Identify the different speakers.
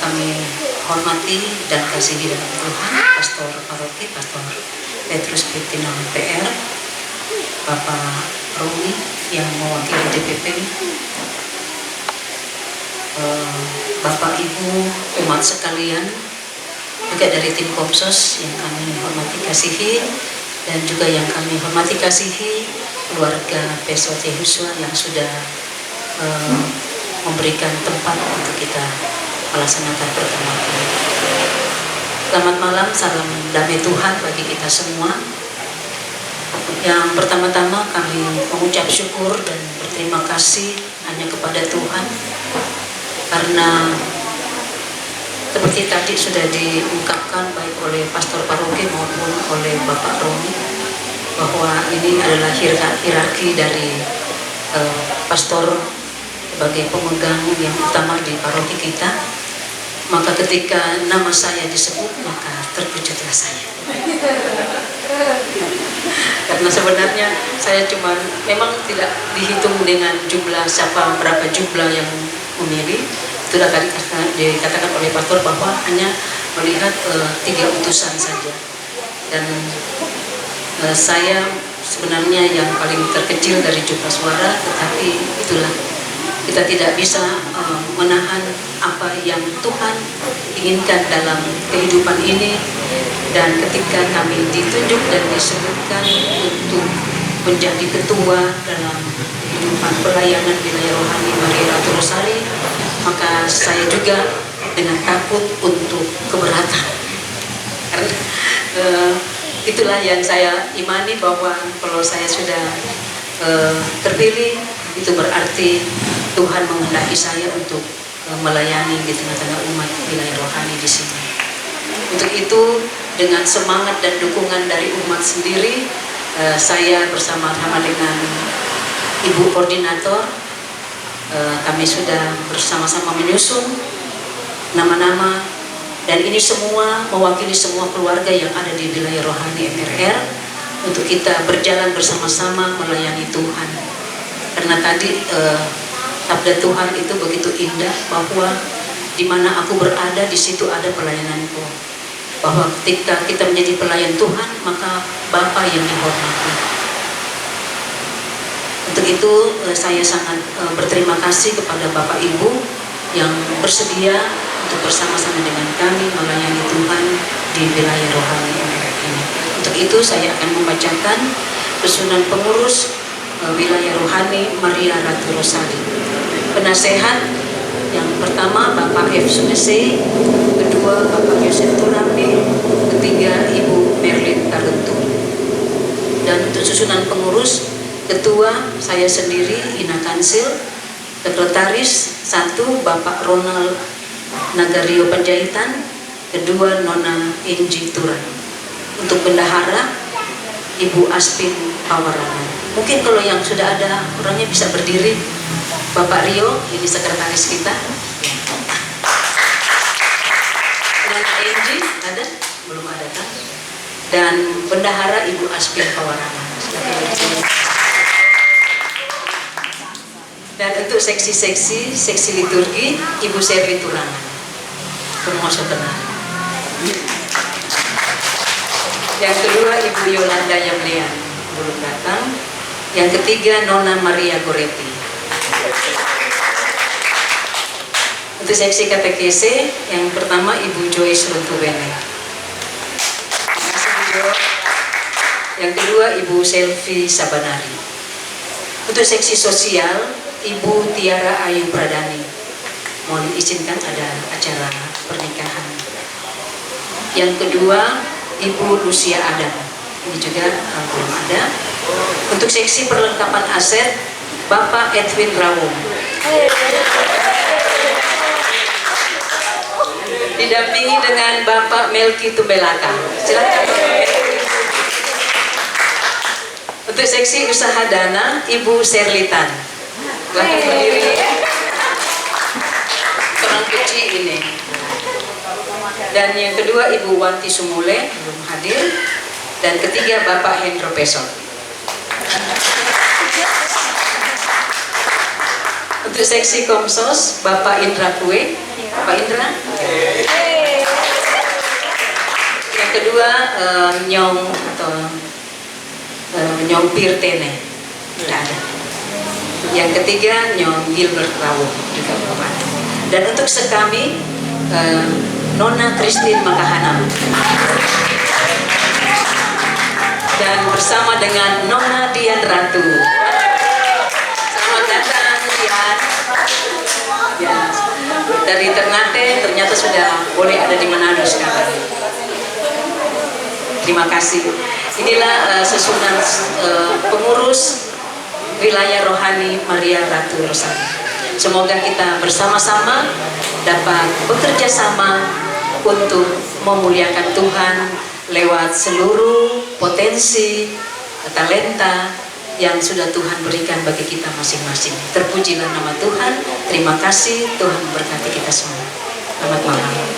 Speaker 1: kami hormati dan kasihi dalam Tuhan, Pastor Paroki, Pastor Petrus Pitino PR, Bapak Romi yang mewakili DPP, Bapak Ibu umat sekalian, juga dari tim Komsos yang kami hormati kasihi, dan juga yang kami hormati kasihi keluarga PSOT Yehosua yang sudah memberikan tempat untuk kita melaksanakan pertemuan ini. Selamat malam, salam damai Tuhan bagi kita semua. Yang pertama-tama kami mengucap syukur dan berterima kasih hanya kepada Tuhan, karena seperti tadi sudah diungkapkan baik oleh Pastor Paroki maupun oleh Bapak Romi, bahwa ini adalah hierarki dari pastor sebagai pemegang yang utama di paroki kita. Maka ketika nama saya disebut, maka terkejutlah saya. Karena sebenarnya saya memang tidak dihitung dengan jumlah berapa jumlah yang memilih. Sudah tadi dikatakan oleh pastor bahwa hanya melihat 3 utusan saja. Dan saya sebenarnya yang paling terkecil dari jumlah suara, tetapi itulah, kita tidak bisa menahan apa yang Tuhan inginkan dalam kehidupan ini. Dan ketika kami ditunjuk dan disebutkan untuk menjadi ketua dalam kehidupan pelayanan wilayah rohani Maria Ratu Rosari, maka saya juga dengan takut untuk keberatan. Karena itulah yang saya imani, bahwa kalau saya sudah terpilih, itu berarti Tuhan menghendaki saya untuk melayani di tengah-tengah umat wilayah rohani di sini. Untuk itu, dengan semangat dan dukungan dari umat sendiri, saya bersama-sama dengan Ibu Koordinator, kami sudah bersama-sama menyusun nama-nama, dan ini semua mewakili semua keluarga yang ada di wilayah rohani MRR, untuk kita berjalan bersama-sama melayani Tuhan. Karena tadi sabda Tuhan itu begitu indah, bahwa di mana aku berada, di situ ada pelayananku. Bahwa ketika kita menjadi pelayan Tuhan, maka Bapa yang dihormati. Untuk itu saya sangat berterima kasih kepada Bapak Ibu yang bersedia untuk bersama-sama dengan kami melayani Tuhan di wilayah rohani MRR ini. Untuk itu saya akan membacakan pesunan pengurus wilayah rohani Maria Ratu Rosari. Penasehat yang pertama Bapak F. Sumese, kedua Bapak Yosef Turambi, ketiga Ibu Merlin Talentu. Dan untuk susunan pengurus, ketua saya sendiri Ina Kansil, sekretaris 1 Bapak Ronald Nagario Panjaitan, kedua Nona Inji Turan. Untuk bendahara Ibu Aspin Pawarangan. Mungkin kalau yang sudah ada orangnya bisa berdiri. Bapak Rio, ini sekretaris kita. Nona Inji ada? Belum ada kan? Dan bendahara Ibu Aspin Pawarangan. Dan untuk seksi liturgi Ibu Servi Turangan. Termasuk benar. Yang kedua Ibu Yolanda Yamlian, belum datang. Yang ketiga Nona Maria Goretti. Untuk seksi katekese, yang pertama Ibu Joyce Runtuwene. Yang kedua Ibu Selvi Sabanari. Untuk seksi sosial Ibu Tiara Ayu Pradani. Mohon diizinkan ada acara pernikahan. Yang kedua Ibu Lucia Adam. Ini juga belum ada. Untuk seksi perlengkapan aset Bapak Edwin Rawung. Didampingi dengan Bapak Melki Tumbelaka. Silakan. Untuk seksi usaha dana Ibu Serlitan. Silakan berdiri. Orang kecil ini. Dan yang kedua Ibu Wanti Sumule belum hadir. Dan ketiga Bapak Hendro Peson. Untuk seksi Komsos Bapak Indra Kue. Pak Indra. Yang kedua Nyong atau Nyong Pirtene, tidak ada. Yang ketiga Nyong Gilbert Rawo juga belum ada. Dan untuk sekami Nona Christine Makahanam. Dan bersama dengan Nona Dian Ratu. Selamat datang Dian. Ya, dari Ternate ternyata sudah boleh ada di Manado sekarang. Terima kasih. Inilah susunan pengurus wilayah rohani Maria Ratu Rosari. Semoga kita bersama-sama dapat bekerja sama untuk memuliakan Tuhan lewat seluruh potensi, talenta yang sudah Tuhan berikan bagi kita masing-masing. Terpujilah nama Tuhan. Terima kasih, Tuhan memberkati kita semua. Selamat malam.